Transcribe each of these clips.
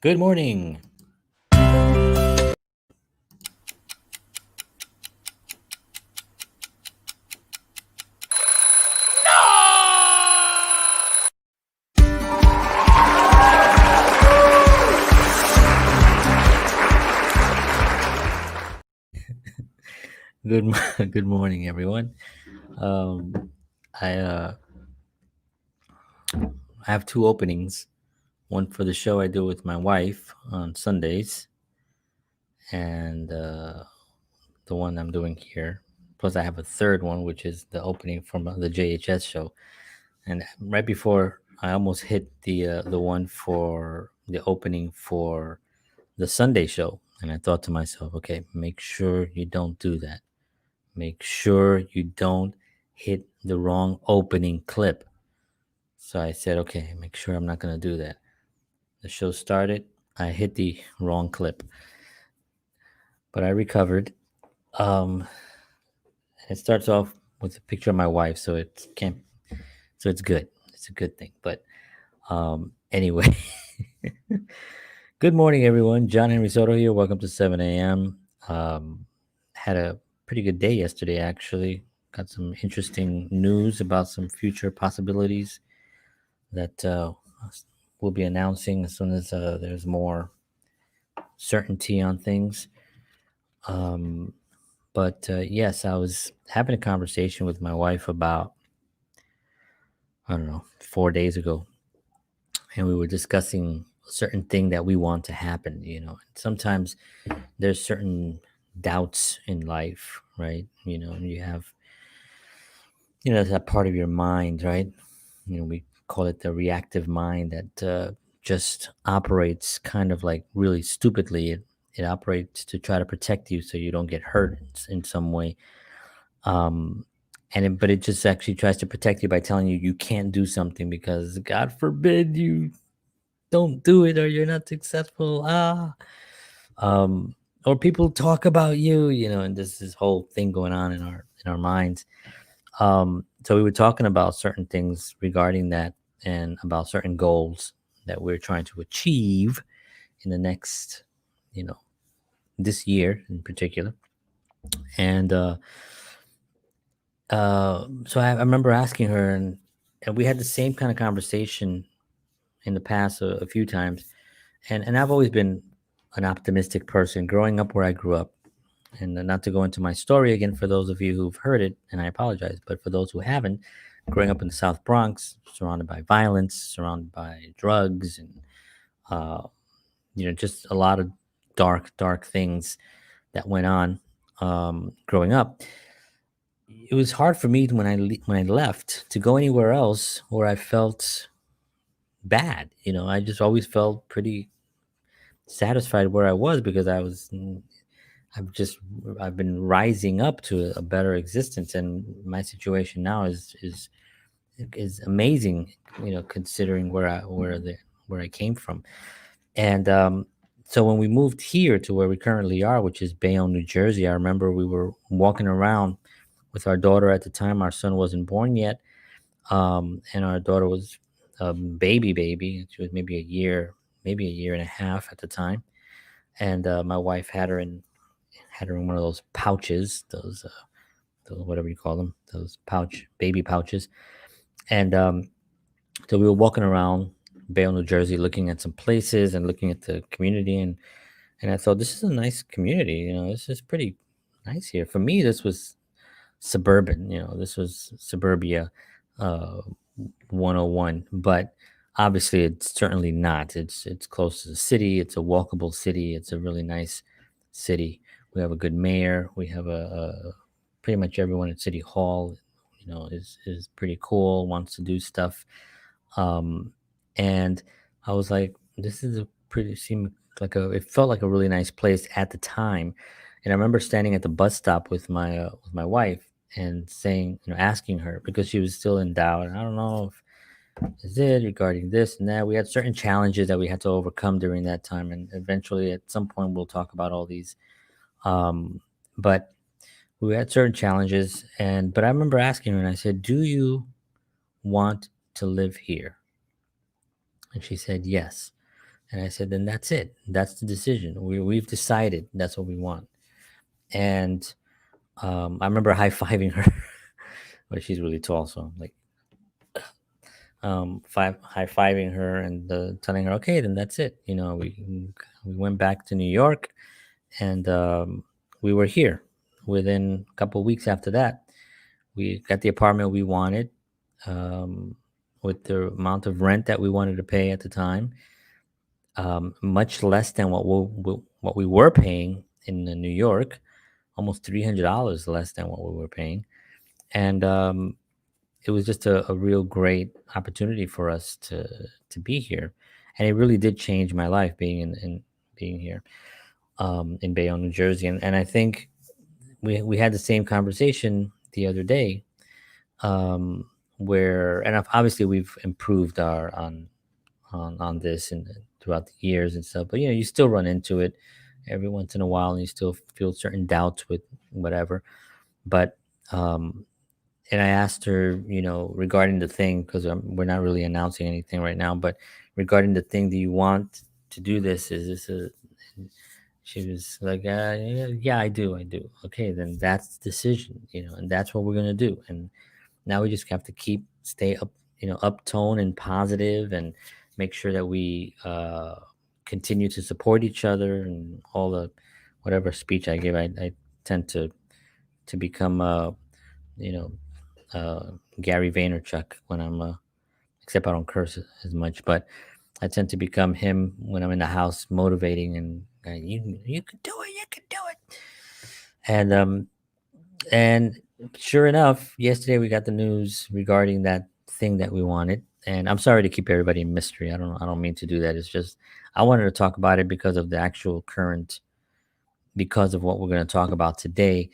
Good morning. Good morning, everyone. Um, I I have two openings. One for the show I do with my wife on Sundays, and the one I'm doing here. Plus, I have a third one, which is the opening from the JHS show. And right before, I almost hit the one for the opening for the Sunday show, and I thought to myself, okay, make sure you don't do that. Make sure you don't hit the wrong opening clip. So I said, okay, make sure I'm not going to do that. The show started. I hit the wrong clip, but I recovered. Um, it starts off with a picture of my wife, so it can't. So it's good. It's a good thing. But anyway, good morning, everyone. John Henry Soto here. Welcome to 7 a.m. Had a pretty good day yesterday, actually. Got some interesting news about some future possibilities that we'll be announcing as soon as there's more certainty on things. Um, but yes, I was having a conversation with my wife about, I don't know, 4 days ago, and we were discussing a certain thing that we want to happen. Sometimes there's certain doubts in life, right? You have, that part of your mind, right? We call it the reactive mind that just operates kind of like really stupidly. It operates to try to protect you so you don't get hurt in some way. Um, but it just actually tries to protect you by telling you you can't do something because God forbid you don't do it or you're not successful. Or people talk about you, and this whole thing going on in our minds. So we were talking about certain things regarding that and about certain goals that we're trying to achieve in the next, you know, this year in particular. And so I remember asking her, and we had the same kind of conversation in the past a few times. And I've always been an optimistic person growing up where I grew up. And not to go into my story again for those of you who've heard it, and I apologize, but for those who haven't, growing up in the South Bronx, surrounded by violence, surrounded by drugs, and uh, just a lot of dark, dark things that went on growing up. It was hard for me when I left to go anywhere else where I felt bad. I just always felt pretty satisfied where I was because I've just I've been rising up to a better existence, and my situation now is amazing. Considering where I came from, and so when we moved here to where we currently are, which is Bayonne, New Jersey, I remember we were walking around with our daughter at the time. Our son wasn't born yet, and our daughter was a baby. She was maybe a year and a half at the time, and my wife had her in one of those pouches, those whatever you call them, those baby pouches. And so we were walking around Bayonne, New Jersey, looking at some places and looking at the community, and I thought this is a nice community. This is pretty nice here. For me, this was suburban. This was suburbia, uh, 101, but obviously it's certainly not. It's close to the city. It's a walkable city. It's a really nice city. We have a good mayor. We have a pretty much everyone at City Hall, is pretty cool. Wants to do stuff, and I was like, this is a pretty seemed like a it felt like a really nice place at the time. And I remember standing at the bus stop with my wife and saying, asking her because she was still in doubt. And I don't know if is it regarding this and that. We had certain challenges that we had to overcome during that time, and eventually, at some point, we'll talk about all these. But we had certain challenges, but I remember asking her, and I said, "Do you want to live here?" And she said, "Yes." And I said, then that's it. That's the decision. We've decided that's what we want. And I remember high fiving her. Well, she's really tall, so I'm like high fiving her and telling her, okay, then that's it. We went back to New York, and we were here. Within a couple of weeks after that, we got the apartment we wanted, um, with the amount of rent that we wanted to pay at the time, much less than what we were paying in New York, almost $300 less than what we were paying, and it was just a real great opportunity for us to be here, and it really did change my life being in being here, in Bayonne, New Jersey, and I think we had the same conversation the other day, um, where and obviously we've improved our on this and throughout the years and stuff, but you still run into it every once in a while, and you still feel certain doubts with whatever, but um, and I asked her, regarding the thing, because we're not really announcing anything right now, but regarding the thing, do you want to do this? Is this a? She was like, yeah, yeah, I do. Okay, then that's the decision, and that's what we're gonna do. And now we just have to stay up, up tone and positive, and make sure that we continue to support each other and all the whatever speech I give. I tend to become you know Gary Vaynerchuk when I'm except I don't curse as much, but I tend to become him when I'm in the house motivating and you can do it, you can do it. And sure enough, yesterday we got the news regarding that thing that we wanted. And I'm sorry to keep everybody in mystery. I don't mean to do that. It's just I wanted to talk about it because of the actual current, because of what we're going to talk about today.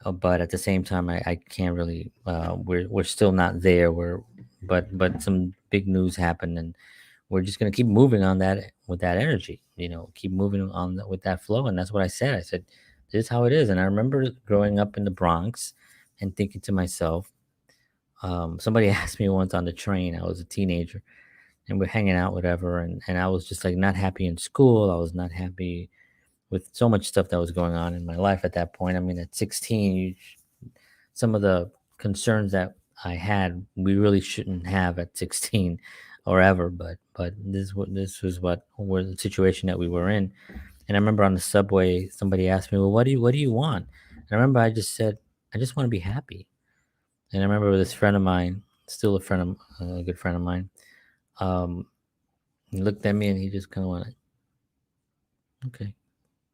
But at the same time, I can't really. We're still not there. But some big news happened, and we're just gonna keep moving on that with that energy. Keep moving on with that flow, and that's what I said. I said, "This is how it is." And I remember growing up in the Bronx and thinking to myself, somebody asked me once on the train. I was a teenager, and we're hanging out, whatever, and I was just like not happy in school. I was not happy with so much stuff that was going on in my life at that point. I mean, at 16, some of the concerns that I had, we really shouldn't have at 16 or ever. But this was what were the situation that we were in. And I remember on the subway, somebody asked me, "Well, what do you want?" And I remember I just said, "I just want to be happy." And I remember this friend of mine, still a good friend of mine, um, he looked at me and he just kind of went, "Okay."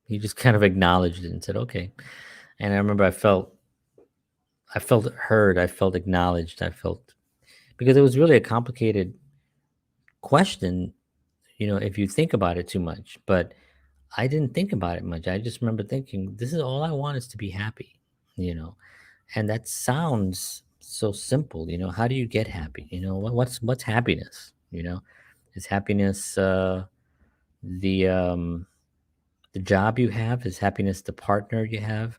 He just kind of acknowledged it and said, "Okay." And I remember I felt heard, I felt acknowledged, I felt, because it was really a complicated question, if you think about it too much. But I didn't think about it much. I just remember thinking, this is all I want, is to be happy, you know. And that sounds so simple, How do you get happy? What's happiness? Is happiness the the job you have? Is happiness the partner you have?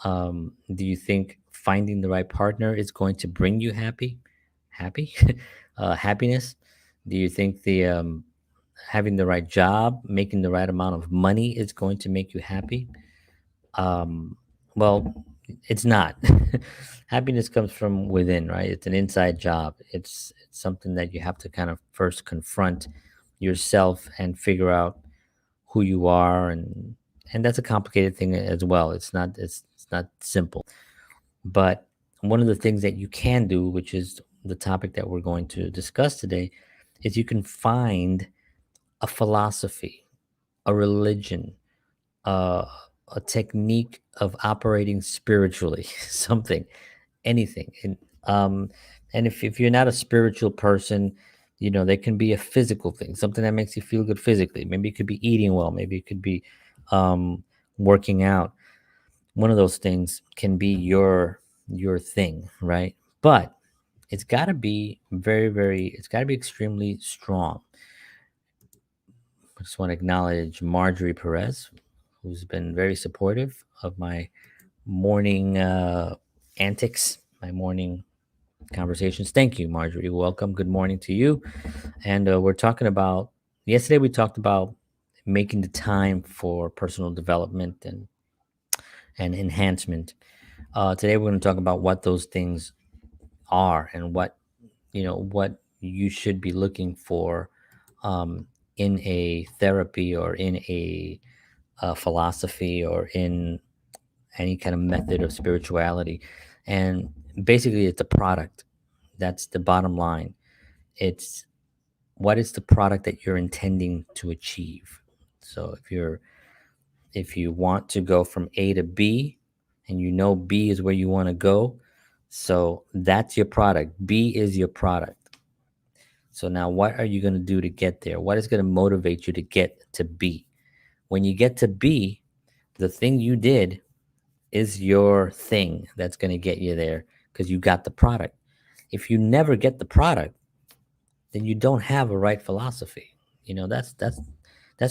Do you think finding the right partner is going to bring you happy happiness? Do you think the having the right job, making the right amount of money is going to make you happy? um, well, it's not. Happiness comes from within, right? It's an inside job. It's something that you have to kind of first confront yourself and figure out who you are, and that's a complicated thing as well. It's not simple. But one of the things that you can do, which is the topic that we're going to discuss today, is you can find a philosophy, a religion, uh, a technique of operating spiritually, something, anything. Um, and if you're not a spiritual person, there can be a physical thing, something that makes you feel good physically. Maybe it could be eating well, maybe it could be um, working out. One of those things can be your thing, right? But it's got to be it's got to be extremely strong. I just want to acknowledge Marjorie Perez, who's been very supportive of my morning antics, my morning conversations. Thank you, Marjorie. Welcome. Good morning to you. And we're talking about, Yesterday we talked about making the time for personal development and enhancement. Today we're going to talk about what those things are and what you should be looking for um, in a therapy or in a philosophy or in any kind of method of spirituality. And basically, it's a product. That's the bottom line. It's what is the product that you're intending to achieve. So if you want to go from A to B and you know B is where you want to go, so that's your product. B is your product. So now what are you going to do to get there? What is going to motivate you to get to B? When you get to B, the thing you did is your thing that's going to get you there because you got the product. If you never get the product, then you don't have a right philosophy. That's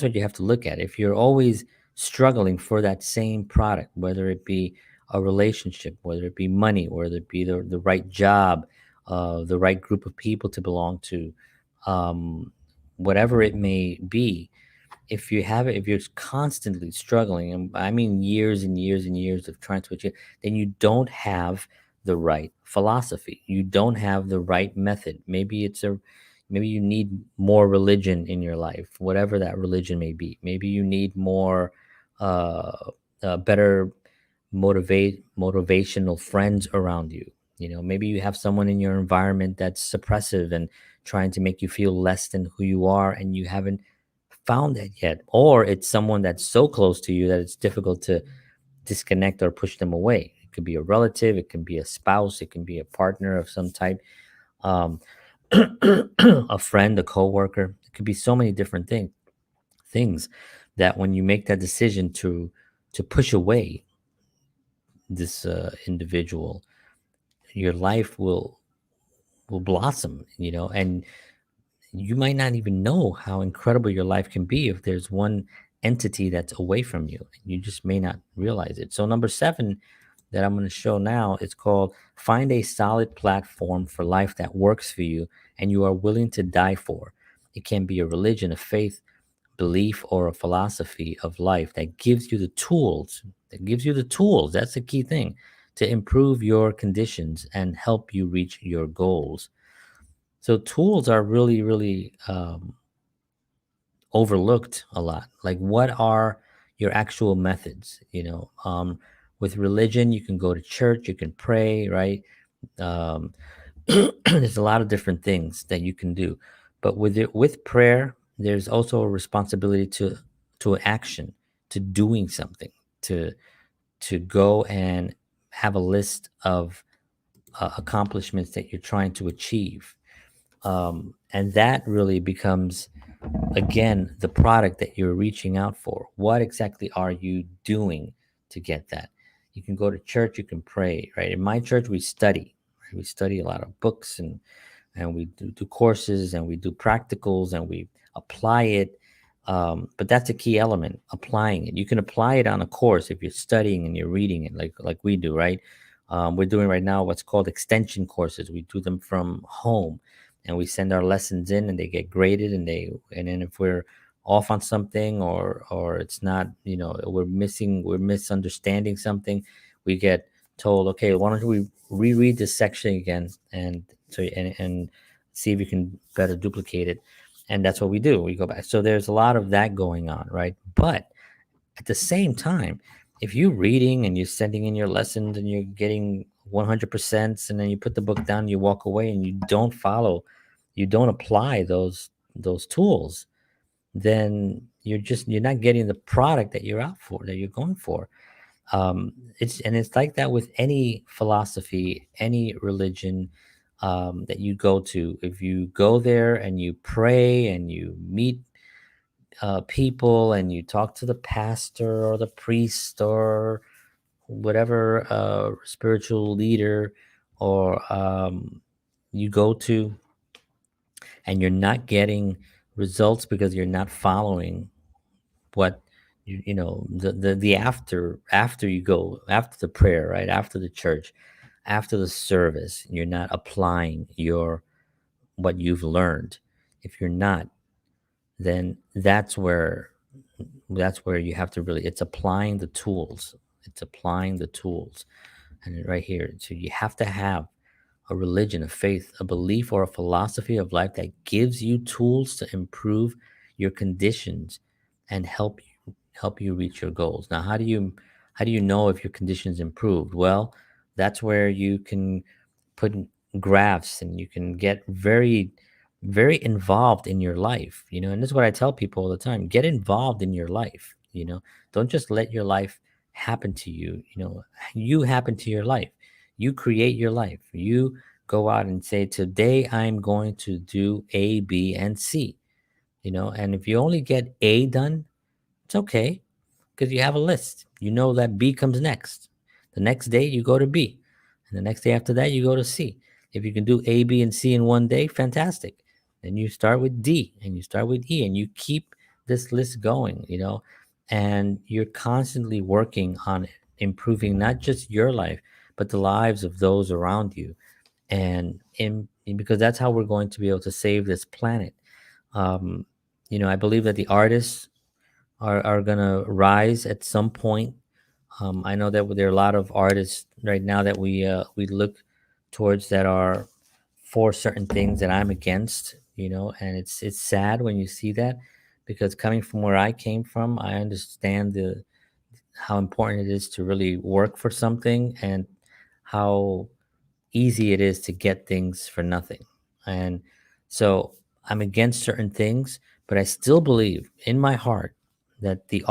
what you have to look at. If you're always struggling for that same product, whether it be a relationship, whether it be money, whether it be the right job, the right group of people to belong to, um, whatever it may be, if you're constantly struggling, and I mean years and years and years of trying to achieve, then you don't have the right philosophy. You don't have the right method. Maybe you need more religion in your life, whatever that religion may be. Maybe you need more uh, better motivational friends around you. Maybe you have someone in your environment that's suppressive and trying to make you feel less than who you are, and you haven't found that yet. Or it's someone that's so close to you that it's difficult to disconnect or push them away. It could be a relative, it can be a spouse, it can be a partner of some type, um, a friend, a coworker. It could be so many different things that when you make that decision to push away this individual, your life will blossom, and you might not even know how incredible your life can be if there's one entity that's away from you. You just may not realize it. So number 7 that I'm going to show now is called find a solid platform for life that works for you and you are willing to die for. It can be a religion, a faith, belief, or a philosophy of life that gives you the tools. That's the key thing, to improve your conditions and help you reach your goals. So tools are really, really overlooked a lot. Like, what are your actual methods? With religion, you can go to church, you can pray, right? Um, there's a lot of different things that you can do, but with prayer, there's also a responsibility to action, to doing something, to go and have a list of accomplishments that you're trying to achieve, and that really becomes, again, the product that you're reaching out for. What exactly are you doing to get that? You can go to church, you can pray, right? In my church, we study. Right? We study a lot of books, and we do courses, and we do practicals, and we apply it. But that's a key element, applying it. You can apply it on a course if you're studying and you're reading it, like we do, right? We're doing right now what's called extension courses. We do them from home, and we send our lessons in, and they get graded, and then if we're off on something, or it's not, we're misunderstanding something, we get told, okay, why don't we reread this section again, and see if you can better duplicate it. And that's what we do. We go back. So there's a lot of that going on, right? But at the same time, if you're reading and you're sending in your lessons and you're getting 100%, and then you put the book down, you walk away, and you don't apply those tools, then you're not getting the product that you're out for, that you're going for. It's like that with any philosophy, any religion that you go to. If you go there and you pray and you meet people and you talk to the pastor or the priest or whatever spiritual leader, or you go to, and you're not getting results because you're not following what the after you go, after the prayer, right, after the church, after the service, you're not applying what you've learned. If you're not, then that's where you have to really, it's applying the tools. It's applying the tools. And right here, so you have to have a religion, a faith, a belief, or a philosophy of life that gives you tools to improve your conditions and help you reach your goals. Now, how do you know if your conditions improved? Well, that's where you can put graphs, and you can get very involved in your life, and this is what I tell people all the time: get involved in your life. Don't just let your life happen to you. You happen to your life. You create your life. You go out and say, today I'm going to do A, B, and C. And if you only get A done, it's okay, because you have a list. You know that B comes next. The next day you go to B, and the next day after that you go to C. If you can do A, B, and C in one day, fantastic. Then you start with D, and you start with E, and you keep this list going. And you're constantly working on improving not just your life, but the lives of those around you. And because that's how we're going to be able to save this planet. Um, I believe that the artists are going to rise at some point. I know that there are a lot of artists right now that we look towards that are for certain things that I'm against, and it's sad when you see that, because coming from where I came from, I understand the how important it is to really work for something, and how easy it is to get things for nothing. And so I'm against certain things, but I still believe in my heart that the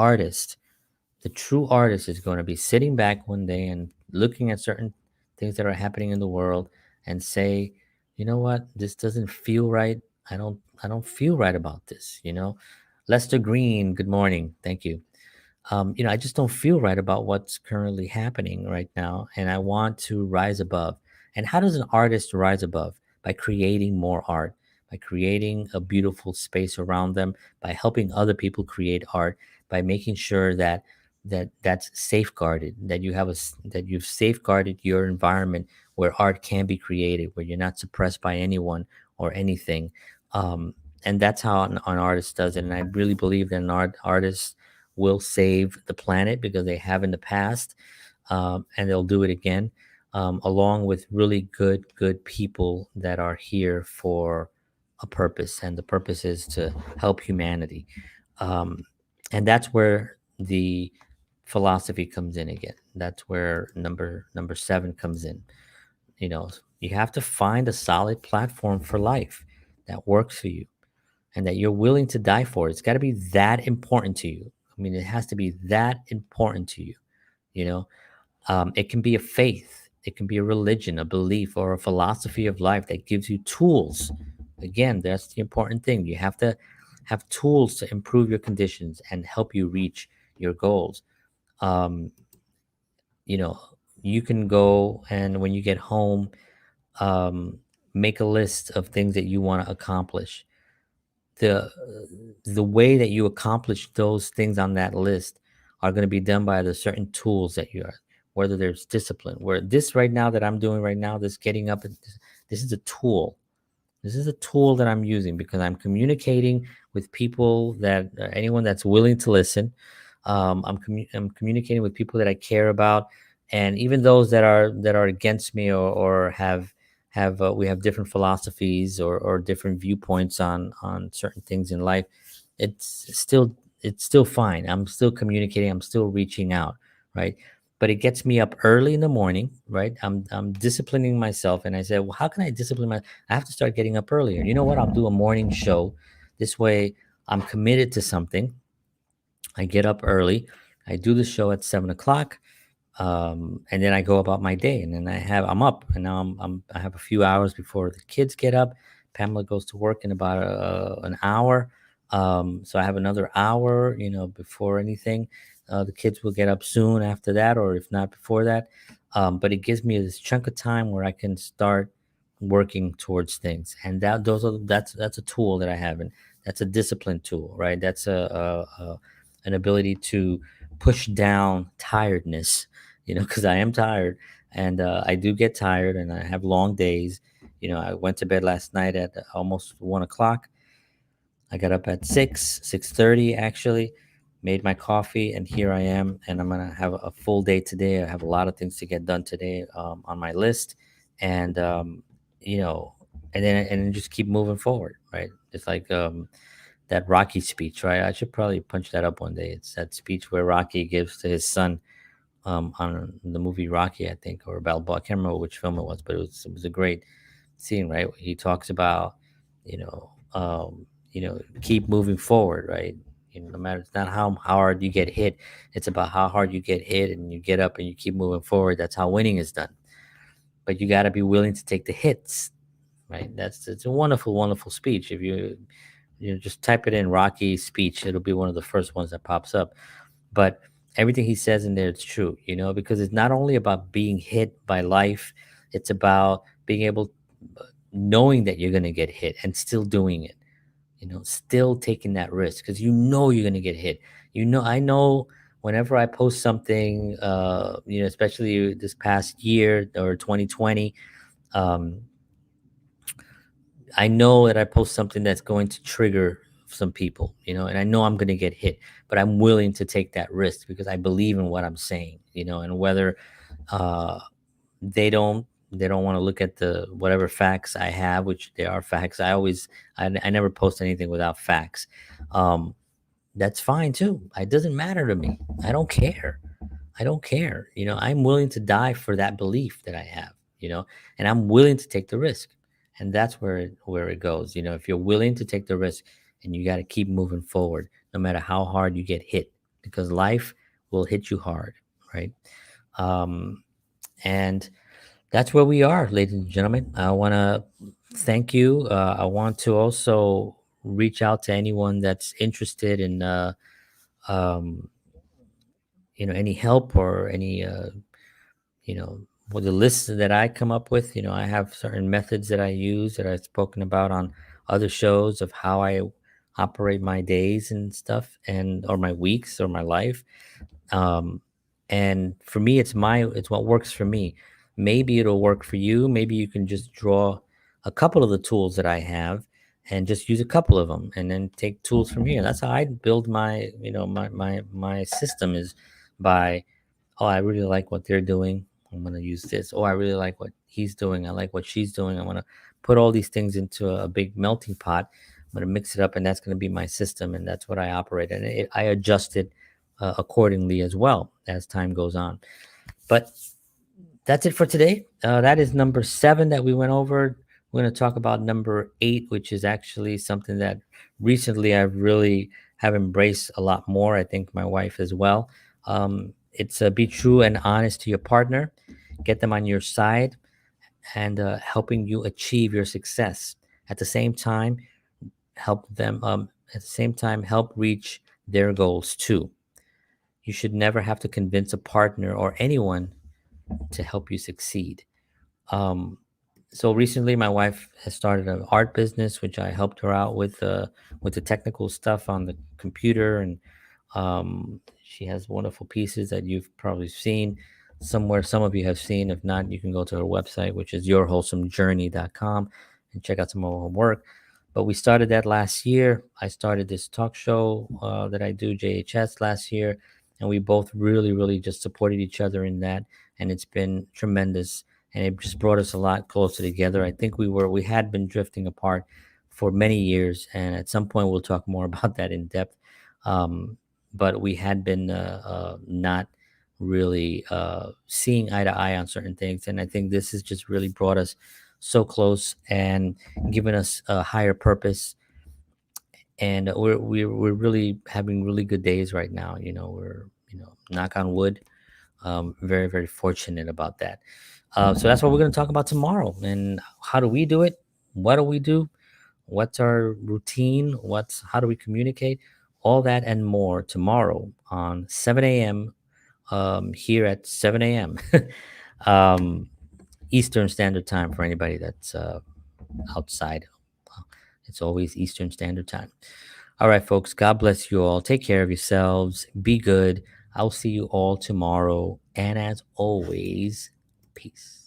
true artist, is going to be sitting back one day and looking at certain things that are happening in the world and say, you know what, this doesn't feel right. I don't feel right about this. Lester Green, good morning. Thank you. I just don't feel right about what's currently happening right now, and I want to rise above. And how does an artist rise above? By creating more art, by creating a beautiful space around them, by helping other people create art, by making sure that's safeguarded, that that you've safeguarded your environment where art can be created, where you're not suppressed by anyone or anything. Um, and that's how an artist does it. And I really believe that an artist will save the planet, because they have in the past, and they'll do it again, along with really good people that are here for a purpose, and the purpose is to help humanity. Um, and that's where the philosophy comes in again. That's where number 7 comes in. You have to find a solid platform for life that works for you, and that you're willing to die for. It's got to be that important to you. I mean, it has to be that important to you. You know, it can be a faith, it can be a religion, a belief, or a philosophy of life that gives you tools. Again, that's the important thing. You have to have tools to improve your conditions and help you reach your goals. Um, you know, you can go, and when you get home, um, make a list of things that you want to accomplish. The the way that you accomplish those things on that list are going to be done by the certain tools that you are, whether there's discipline, where this right now that I'm doing right now, this getting up, this is a tool. This is a tool that I'm using, because I'm communicating with people, that anyone that's willing to listen. I'm communicating with people that I care about, and even those that are against me, or have we have different philosophies, or different viewpoints on certain things in life. It's still fine. I'm still communicating. I'm still reaching out, right? But it gets me up early in the morning, right? I'm disciplining myself, and I said, well, how can I discipline myself? I have to start getting up earlier. You know what? I'll do a morning show. This way, I'm committed to something. I get up early. I do the show at 7 o'clock, and then I go about my day. And then I'm up, and now I have a few hours before the kids get up. Pamela goes to work in about an hour, so I have another hour, before anything. The kids will get up soon after that, or if not before that. But it gives me this chunk of time where I can start working towards things, and that's a tool that I have, and that's a discipline tool, right? That's an ability to push down tiredness, because I am tired, and I do get tired, and I have long days. I went to bed last night at almost 1 o'clock. I got up at 6:30 actually, made my coffee, and here I am. And I'm gonna have a full day today. I have a lot of things to get done today on my list, and you know, and then just keep moving forward, right? It's like that Rocky speech, right? I should probably punch that up one day. It's that speech where Rocky gives to his son on the movie Rocky, I think, or Balboa. I can't remember which film it was, but it was a great scene, right? He talks about, you know, keep moving forward, right? No matter, it's not how hard you get hit, it's about how hard you get hit and you get up and you keep moving forward. That's how winning is done. But you got to be willing to take the hits, right? It's a wonderful, wonderful speech. If just type it in Rocky speech, it'll be one of the first ones that pops up. But everything he says in there is true, because it's not only about being hit by life, it's about being able, knowing that you're going to get hit and still doing it, still taking that risk because you're going to get hit. I know whenever I post something, especially this past year or 2020, um, I know that I post something that's going to trigger some people, and I know I'm going to get hit, but I'm willing to take that risk because I believe in what I'm saying, and whether uh, they don't want to look at the whatever facts I have, which they are facts. I never post anything without facts. Um, that's fine too. It doesn't matter to me. I don't care. I don't care. I'm willing to die for that belief that I have, and I'm willing to take the risk. And that's where it goes. If you're willing to take the risk and you got to keep moving forward, no matter how hard you get hit, because life will hit you hard, right? Um, and that's where we are, ladies and gentlemen. I want to thank you. I want to also reach out to anyone that's interested in, um, any help or any, with the lists that I come up with. I have certain methods that I use that I've spoken about on other shows of how I operate my days and stuff, and or my weeks or my life. um and for me, it's what works for me. Maybe it'll work for you. Maybe you can just draw a couple of the tools that I have and just use a couple of them and then take tools from here. That's how I build my, my system, is by, oh, I really like what they're doing, I'm going to use this. Oh, I really like what he's doing, I like what she's doing, I want to put all these things into a big melting pot. I'm going to mix it up, and that's going to be my system, and that's what I operate. And I adjust it accordingly as well as time goes on. But that's it for today. That is number 7 that we went over. We're going to talk about number 8, which is actually something that recently I've really have embraced a lot more. I think my wife as well. It's be true and honest to your partner, get them on your side, and helping you achieve your success. At the same time, help reach their goals too. You should never have to convince a partner or anyone to help you succeed. Um, so recently, my wife has started an art business, which I helped her out with the technical stuff on the computer, and she has wonderful pieces that you've probably seen somewhere. Some of you have seen. If not, you can go to her website, which is yourwholesomejourney.com, and check out some of her work. But we started that last year. I started this talk show that I do, JHS, last year, and we both really, really just supported each other in that, and it's been tremendous. And it just brought us a lot closer together. I think we had been drifting apart for many years, and at some point we'll talk more about that in depth. Um, but we had been not really seeing eye to eye on certain things, and I think this has just really brought us so close and given us a higher purpose. And we're really having really good days right now. We're, knock on wood, very, very fortunate about that. So that's what we're going to talk about tomorrow. And how do we do it? What do we do? What's our routine? How do we communicate? All that and more tomorrow on 7 a.m. Here at 7 a.m. um, Eastern Standard Time for anybody that's outside. It's always Eastern Standard Time. All right, folks. God bless you all. Take care of yourselves. Be good. I'll see you all tomorrow. And as always, peace.